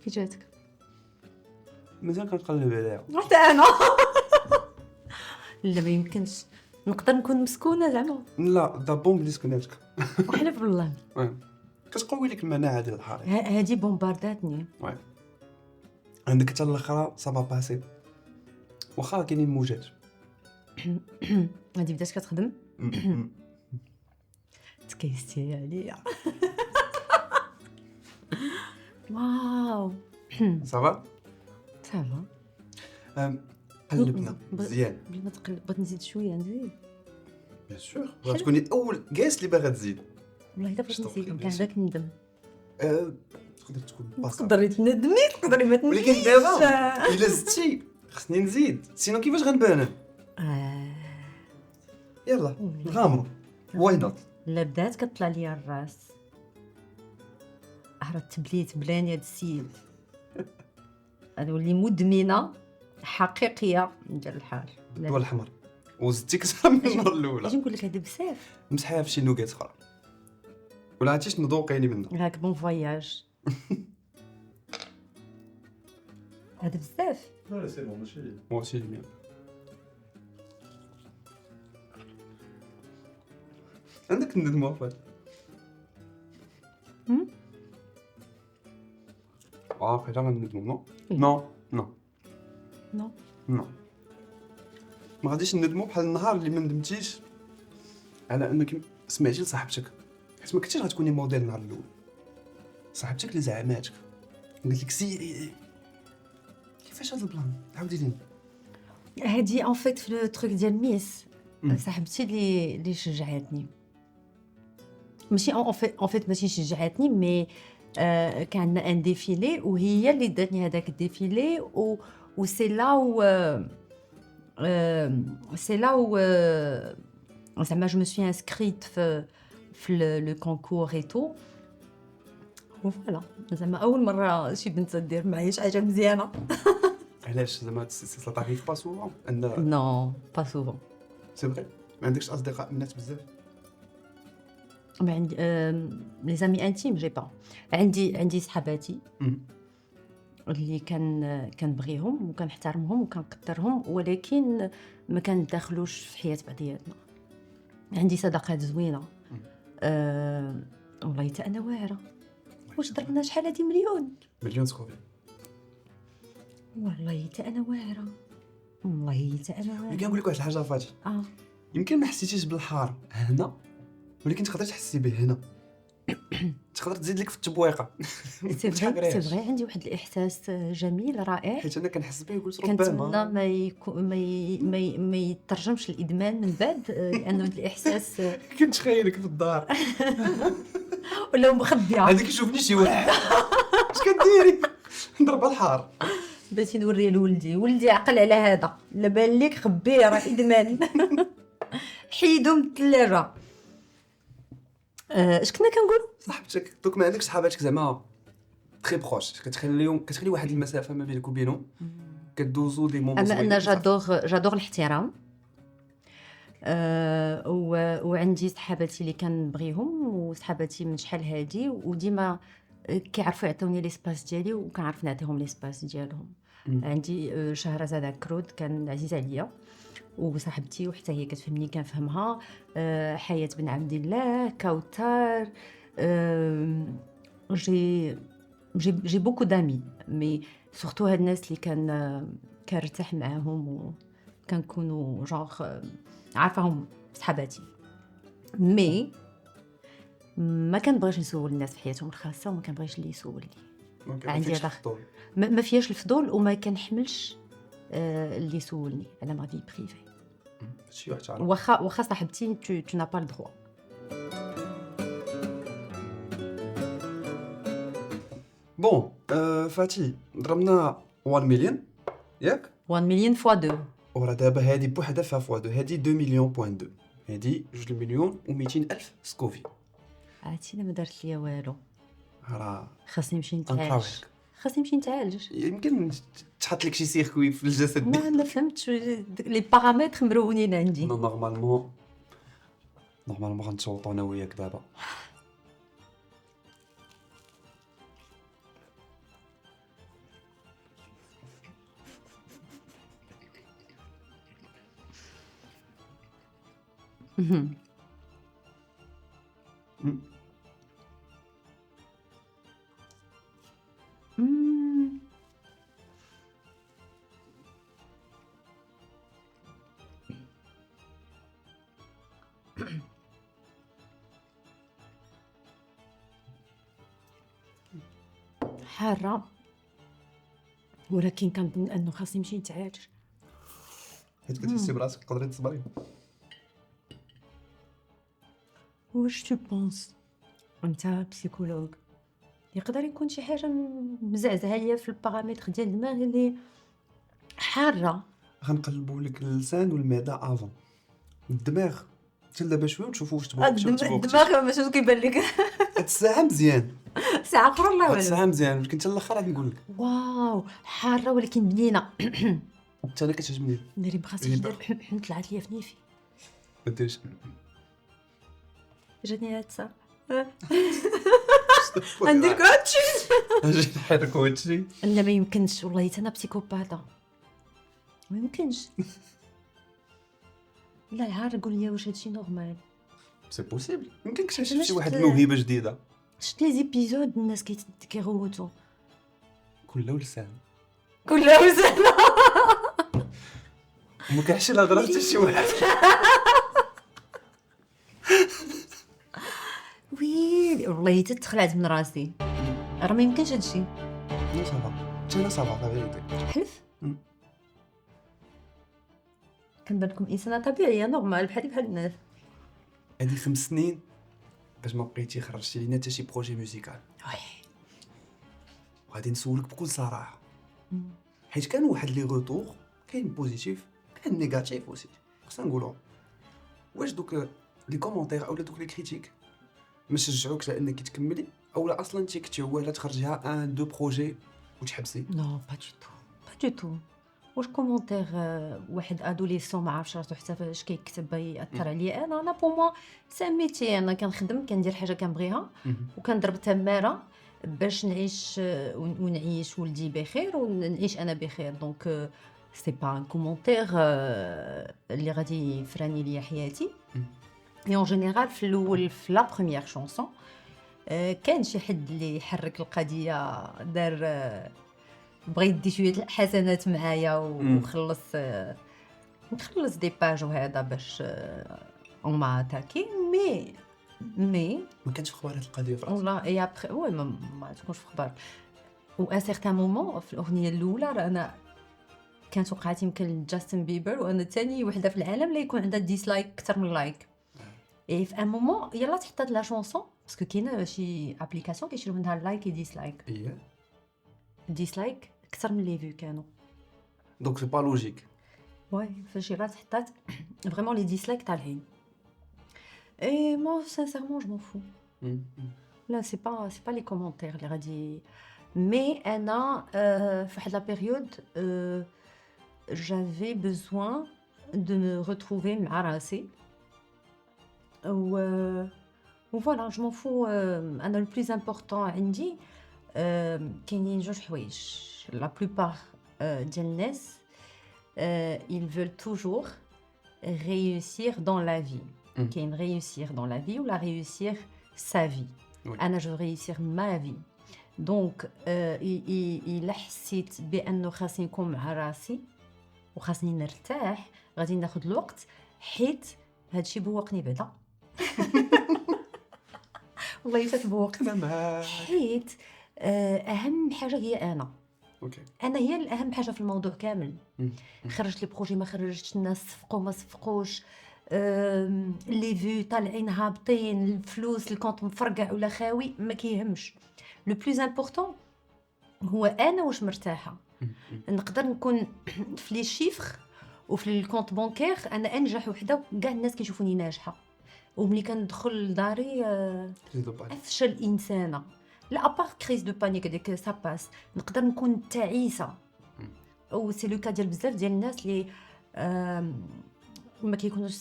كي جاتك؟ مازال كنقلب عليها. حتى انا. لا ما يمكنش نقدر نكون مسكونه زعما. لا دا بوم بلي سكناتك. وحلف بالله كتقوي لك المناعه ديال الحريق. هادي بومبارداتني. وي عندك حتى الاخرى صافا باسي واخا كاينين موجات. هادي بدات كتخدم. تكيستي عليا. واو صافا صافا. قلبنا مزيان. بلا ما تقلب بغيت نزيد شويه نزيد. بيان سور غتكوني اول كاس اللي باغا تزيد. والله الا بغيت نزيد كان داك ندم. تقدر تكون باصه تقدري تندمي تقدري ما تندميش. ولكن دابا الا زدتي خصني نزيد سينو كيفاش غنبان. يلا نغامروا واي نوت. لا بدات كطلع ليا الراس. راه التبليت بلاني هاد السيد. غنولي مدمنه حقيقيه ديال الحار. الضوء الاحمر وزدتي كثر من المره الاولى. اجي نقول لك هذا بزاف. مسحيها في شي نوغات اخرى ولا عرفتي شنو ذوقيني منها. هاك بون فواياج. هذا بزاف. لا سي بون ماشي مزيان. عندك ندم وفات. قيلا غندمو نو نو نو نو نو ما غاديش ندمو بحال النهار اللي ما ندمتيش على انك سمعتي لصاحبتك حيت ما كنتيش غتكوني موديل النهار الاول. صاحبتك اللي زعماتك قالت لك سيري كيفاش هذا البلان عاودي لينا. هادي اون فيت في لو تروك ديال ميس صاحبتي اللي شجعتني. ماشي اون فيت ماشي شجعتني مي كان عندنا ان ديفيلي وهي اللي داتني هذاك الديفيلي و سي لا و زعما جو مو سوي انسكريت في لو كونكور اي تو وفوالا زعما اول مره شي بنت دير معايا شي حاجه مزيانه. علاش زعما سي طاريف با سوفون ان نو با سوفون. سي فري ما عندكش اصدقاء بنات بزاف. ما عندي لي زامي انتيم جي با. عندي صحاباتي اللي كنبغيهم وكنحترمهم وكنقدرهم ولكن ما كندخلوش في حياه بعضياتنا. عندي صداقات زوينه والله حتى انا واعره. واش ضربنا شحال هادي مليون سكوفيل. والله حتى انا واعره. والله حتى انا واعره. كنقول لك واحد الحاجه فاتي. يمكن ما حسيتيش بالحار هنا ولكن تقدر تحسي به هنا. تقدر تزيد لك في التبويقه. سي فري عندي واحد الاحساس جميل رائع حيت انا كنحس به قلت كنتمنى ربما ما يترجمش الادمان من بعد لانه هذا الاحساس كنتخيلك في الدار ولا مخبيه. هذيك يشوفني شي واحد اش كديري نضرب الحار. بغيتي نوريه لولدي عقل على هذا لا بان ليك خبيه راه ادمان. حيدو من الثلاجه. اش كنا كنقولوا صاحبتك دوك ما عندكش صحاباتك زعما تري بروش كتخلي واحد المسافه ما بينك وبينهم كدوزو دي مومون. انا جادور الاحترام وعندي صحاباتي اللي كنبغيهم وصحاباتي من شحال هادي وديما كيعرفوا يعطوني لي سباس ديالي وكنعرف نعطيهم لي سباس ديالهم. عندي شهرزاد كرود كان عزيز عليا وصاحبتي وحتى هي كتفهمني كنفهمها. حياة بن عبد الله كوثر. جي بوكو دامي مي سورتو هاد الناس اللي كنرتاح معاهم وكنكونوا جونغ عارفاهم صحاباتي. مي ما كنبغيش نسول الناس في حياتهم الخاصه وما كنبغيش اللي يسولني. عندي هذا ما فيهاش الفضول وما كنحملش اللي يسولني على ما في بريفي. شي واحد تعرف واخا صاحبتي tu n'as pas le droit. بون فاتي ضربنا 1 مليون ياك 1 مليون فوا 2. ورا دابا هادي بوحدها فيها فوا 2 هادي 2 مليون بوين 2 هادي 2 مليون و200 الف سكوفي. عرفتي ما درت ليا والو. راه خاصني نمشي نتعالج. غنقراوك. خاصني نمشي نتعالج. يمكن تحط لك شي سيركوي في الجسد ما فهمتش لي بارامتر مرونين عندي. نورمالمون غنتشوطو انا وياك دابا. حارة ولكن كنظن انه خاصني نمشي نتعالج. حيت كتحسي براسك تقدري تصبري. واش تو بونس انت بسيكولوج يقدر يكون شي حاجه مزعزعه ليا في البارامتر ديال دماغي اللي حاره؟ غنقلبوا لك اللسان والمعده افون الدماغ حتى دابا شويه ونشوفوا واش تبغوا الدماغ ماشي كيبان لك. هاد الساعه مزيان ساعه اخرى لا هاد والو. الساعه مزيان ولكن حتى الاخر غادي نقول لك واو حاره ولكن بنينه. حتى انا كتعجبني. ناري بخاصني ندير طلعت ليا في نيفي. ما ديرش جاني هاتسا ندير كاتشي اجي نحركوا هادشي. لا ما يمكنش والله حتى انا بسيكوباتا ما يمكنش. لا العار قول لي واش هادشي نورمال. سي بوسيبل يمكن اكتشف شي واحد موهبه جديده. شفت لي زيبيزود الناس كيغوتوا كله لسان كلها وزنا وما كاينش الهضره حتى شي واحد. وي والله حتى تخلعت من راسي راه ما يمكنش هادشي. لا صافا انا صافا فيريتي حلف كنبان لكم انسانه طبيعيه نورمال بحال الناس. هادي 5 سنين باش ما بقيتي خرجتي لينا حتى شي بروجي موسيقال. وي وغادي نسولك بكل صراحه حيت كانوا واحد لي روتور كاين بوزيتيف كاين نيجاتيف اوسي خصنا نقولوا واش دوك لي كومونتير اولا دوك لي كريتيك ما شجعوكش لانك تكملي اولا اصلا انت كنتي هو لا تخرجيها ان دو بروجي وتحبسي. نو با دو تو واش كومونتير واحد ادوليسون ما عرفش راسو حتى فاش كيكتب ياثر عليا انا بو موا ساميتي انا كنخدم كندير حاجه كنبغيها وكنضرب تماره باش نعيش ونعيش ولدي بخير ونعيش انا بخير. دونك سي با ان كومونتير اللي غادي يفراني ليا حياتي. اي اون جينيرال في الاول في لا بروميير شونسون كان شي حد اللي يحرك القضيه دار بغى يدي شويه حسنات معايا وخلص نخلص دي باج وهذا باش اون ما اتاكي مي ما كانش في خبار هاد القضيه في راسك. والله اي ابخي وي ما تكونش في خبر. و ان سيغتان مومون في الاغنيه الاولى راه انا كانت وقعت يمكن جاستن بيبر وانا ثاني وحده في العالم لا يكون عندها ديسلايك اكثر من لايك. اي في ان مومون يلا تحطات لا شونسون باسكو كاينه شي ابليكاسيون كيشيروا منها لايك اي ديسلايك. ايه ديسلايك اكثر من لي فيو كانوا. دونك سي با لوجيك. وي فاش يلا حطات فريمون لي ديسلايك طالعين. اي مو سانسيرمون جو مون فو. لا سي با لي كومونتير اللي غادي مي انا في واحد لا بيريود j'avais besoin de me retrouver مع راسي و فوالا جو مون فو. انا لو بلوز امبورطون عندي كاينين جوج حوايج. لا بلوبار ديال الناس ils veulent toujours réussir dans la vie. كاين réussir dans la vie ou la réussir sa vie. انا جو réussir ma vie. دونك إلا حسيت بانه خاصني نكون مع راسي وخاصني نرتاح، غادي ناخذ الوقت حيت هادشي بوقني بعدا. والله حتى بوقت، انا معاك. حيت اهم حاجه هي اوكي. انا هي الاهم حاجه في الموضوع كامل. مم. خرجت لي بروجي ما خرجتش، الناس صفقوا ما صفقوش، لي فيو طالعين هابطين، الفلوس الكونط مفرقع ولا خاوي، ما كيهمش. لو بلوز امبورطون هو انا واش مرتاحه. نقدر نكون في لي شيفر وفي الكونط بانكير انا انجح وحده، كاع الناس كيشوفوني ناجحه، وملي كندخل لداري زيدو بالي. افشل انسانه. لا ابار كريز دو بانيك هذيك سا باس، نقدر نكون تعيسه. او سي لو كا ديال بزاف ديال الناس اللي ما كيكونوش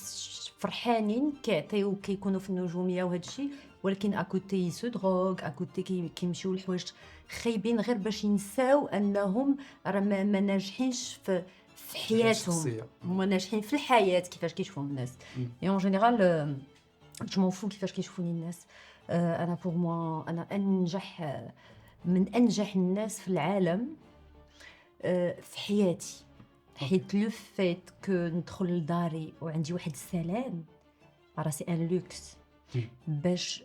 فرحانين كيعطيو كيكونوا في النجوميه وهذا الشيء، ولكن اكوتي سو دروغ، اكوتي كيمشيو لحوايج خايبين غير باش ينساو انهم راه ما ناجحينش في حياتهم، الشخصية. هما ناجحين في الحياه كيفاش كيشوفوا الناس. اون جينيرال جو مون فو كيفاش كيشوفوني الناس. انا بور موا انا انجح من انجح الناس في العالم في حياتي، حيت لو فيت كو ندخل لداري وعندي واحد السلام راسي ان لوكس باش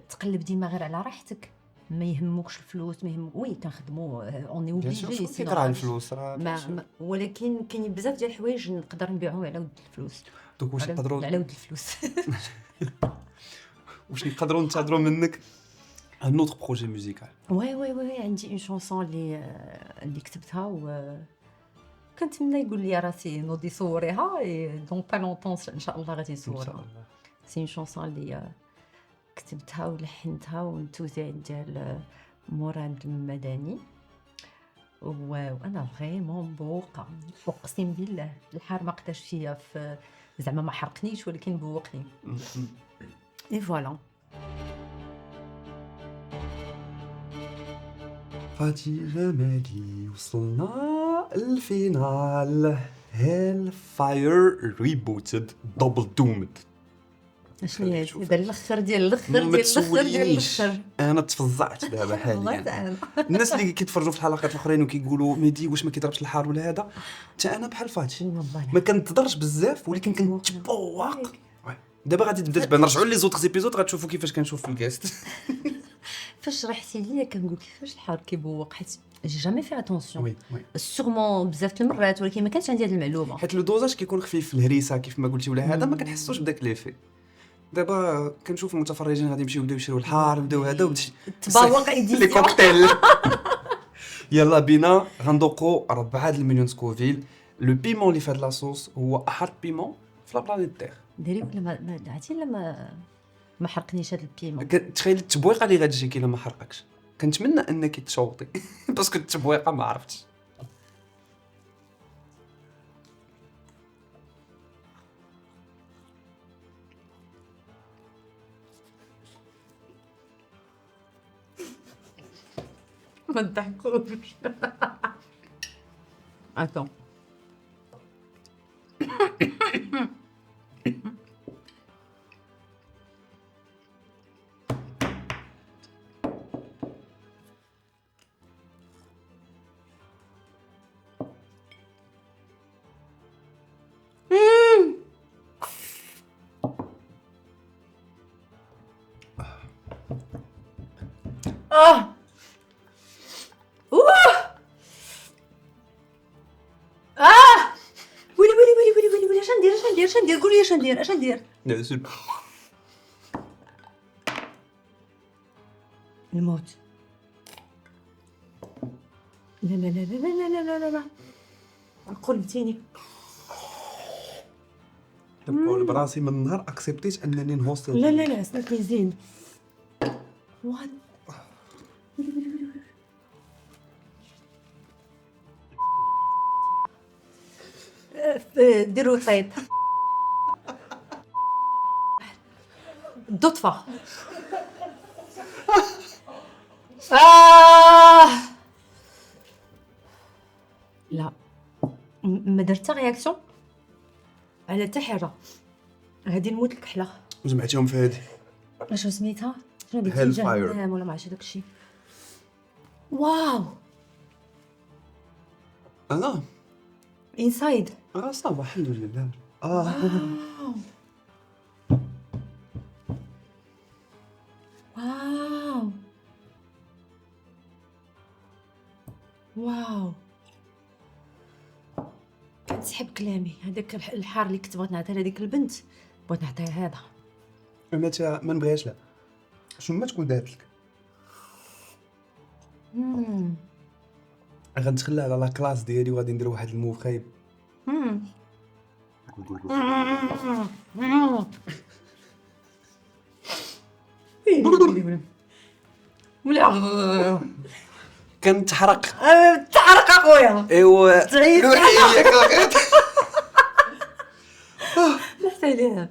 تقلب ديما غير على راحتك، ما يهموكش الفلوس، ما يهمك وي كنخدموا اوني اوبليجي سي راه الفلوس ولكن كاين بزاف ديال الحوايج نقدر نبيعهم على ود الفلوس. دوك واش نقدروا على ود الفلوس واش نقدروا ننتظروا منك ان اوتر بروجي ميوزيكال؟ وي عندي اون شونسون اللي كتبتها و كنتمنى يقول لي راسي نوضي صوريها دون با لونطون ان شاء الله غادي نصورها. سي اون شونسون اللي كتبتها ولحنتها والتوزيع ديال مراد المدني، وانا فريمون بوقه، اقسم بالله الحار ما قداش فيا، في زعما ما حرقنيش ولكن بوقني. اي فوالا. فاتي جمالي وصلنا الفينال. هيل فاير ريبوتد دبل دومد. شنو هي هذا الاخر ديال الاخر ديال الاخر؟ انا تفزعت دابا حاليا. الناس اللي كيتفرجوا في الحلقات الاخرين وكيقولوا ميدي واش ما كيضربش الحار ولا هذا، حتى انا بحال فاتي ما كنتضرش بزاف ولكن كنتبوق. دابا غادي تبدا تبان. نرجعوا لي زوتر زيبيزود غتشوفوا كيفاش كنشوف في الكاست. فاش شرحتي لي كنقول كيفاش الحار كيبوق، حيت جي جامي في اتونسيون. وي سورمون بزاف المرات، ولكن ما كانش عندي هذه المعلومه. حيت لو دوزاج كيكون خفيف في الهريسه كيف ما قلتي ولا هذا ما كنحسوش بداك ليفي. دابا كنشوف المتفرجين غادي يمشيو يبداو يشريو الحار، يبداو هذا ودشي تباوق ايدي لي كوكتيل. يلا بينا غندوقوا 4 المليون سكوفيل. لو بيمون اللي في هاد لاصوص هو احر بيمون في لا بلانيت تيغ. ديري ولا ما عرفتي لا ما حرقنيش هذا البيمون. تخيل التبويقه اللي غتجيك الا ما حرقكش. كنتمنى انك تشوطي باسكو التبويقه ما عرفتش. ما تضحكوش. اتون ويلي اش ندير قولي اش ندير لا سير الموت. لا لا لا لا لا لا لا لا قلبتيني. نقول براسي من نهار اكسبتيت انني نهوست. لا لا لا سمعتني زين. واحد ديروا طيب الضطفة. لا ما درت رياكسيون على حتى حاجه. هذه نموت الكحله جمعتيهم في هذه شنو سميتها؟ شنو ديك Hellfire. جهنم ولا ما عرفتش داكشي. واو انا انسايد. صافا الحمد لله. واو واو كنسحب كلامي. هذاك الحار اللي كنت بغيت نعطيه لهذيك البنت بغيت نعطيه هذا. ما نبغيهاش. لا شنو ما تكون دارت لك. غندخل على لا كلاس ديالي وغادي ندير واحد الموف خايب. ولا كنتحرق. تعرق اخويا. ايوا تعيد. نوريك. لحت عليها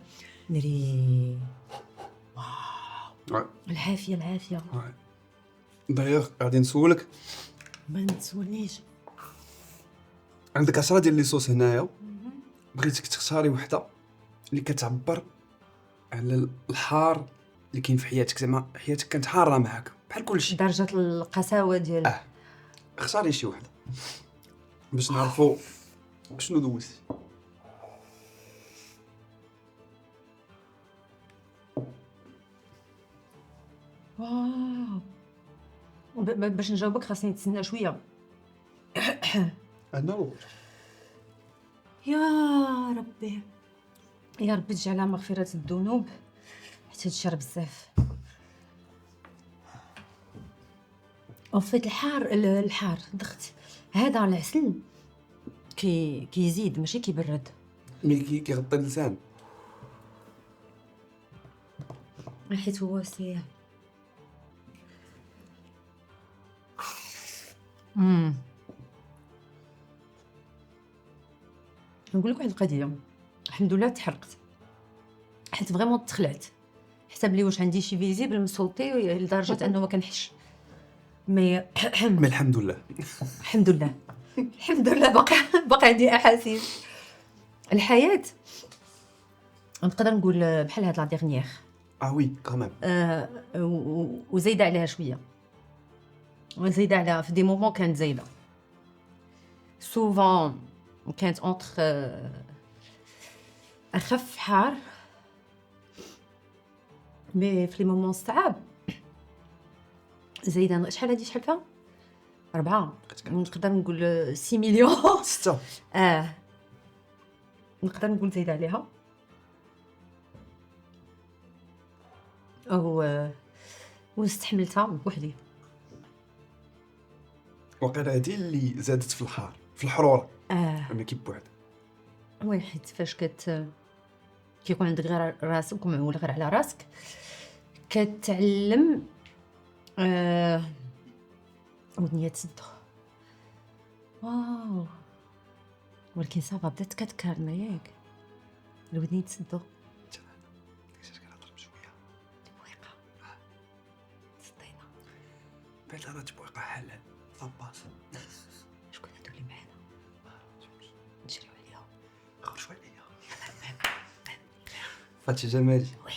نري. العافيه العافيه. دايوغ غادي نسولك، ما تسولنيش. عندك 10 ديال لي صوص هنايا، بغيتك تختاري وحده اللي كتعبر على الحار اللي كاين في حياتك، زعما حياتك كانت حاره معاك بحال كلشي. درجه القساوه ديالها. اختاري شي وحده باش نعرفوا شنو دوزتي. واو باش نجاوبك خاصني نتسنى شويه. انا يا ربي يا ربي تجعلها مغفرة الذنوب حيت هادشي راه بزاف. وفيت الحار ضغط هذا العسل كيزيد ماشي كيبرد. ملي كيغطي اللسان حيت هو سي نقول لك واحد القضيه. الحمد لله تحرقت حيت فريمون تخلعت. حسب لي واش عندي شي فيزيبل مسلطي لدرجه انه ما كنحش. مي الحمد لله. الحمد لله الحمد لله باقي عندي احاسيس. الحياه نقدر نقول بحال هاد لا ديرنيير. وي كمان. وزايده عليها شويه، وزايده عليها في دي مومون كانت زايده. سوفون كانت اونتر اخف حار، مي في لي مومون صعاب زايده. شحال هادي شحال فيها 4 نقدر نقول 6 مليون 6. نقدر نقول زايده عليها. او واستحملتها بوحدي. وقيلا هادي اللي زادت في الحار في الحراره. ما كي بوحد. وي حيت فاش كيكون عندك غير راسك ومعول غير على راسك كتعلم ودنيا تسدو. واو ولكن صافا بدات كتكالما ياك الودنين تسدو. تبويقه صدينا بعد راه تبويقه حلال طباس. شكون هادو اللي معانا نشريو عليهم. خرجوا عليا. فاتشي جمالي. وي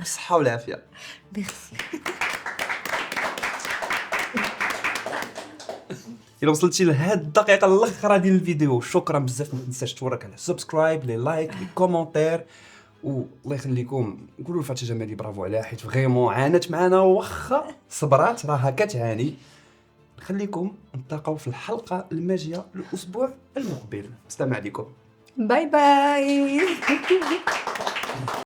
الصحه والعافيه. ميرسي. الا وصلتي لهاد الدقيقه الاخرى ديال الفيديو شكرا بزاف. ما تنساش تورك على سبسكرايب لي لايك لي كومونتير، والله يخليكم قولوا لفاتشي جمالي برافو عليها حيت فريمون عانت معنا واخا صبرات راها كتعاني. نخليكم نتلاقاو في الحلقه الماجيه الاسبوع المقبل. السلام عليكم. باي باي.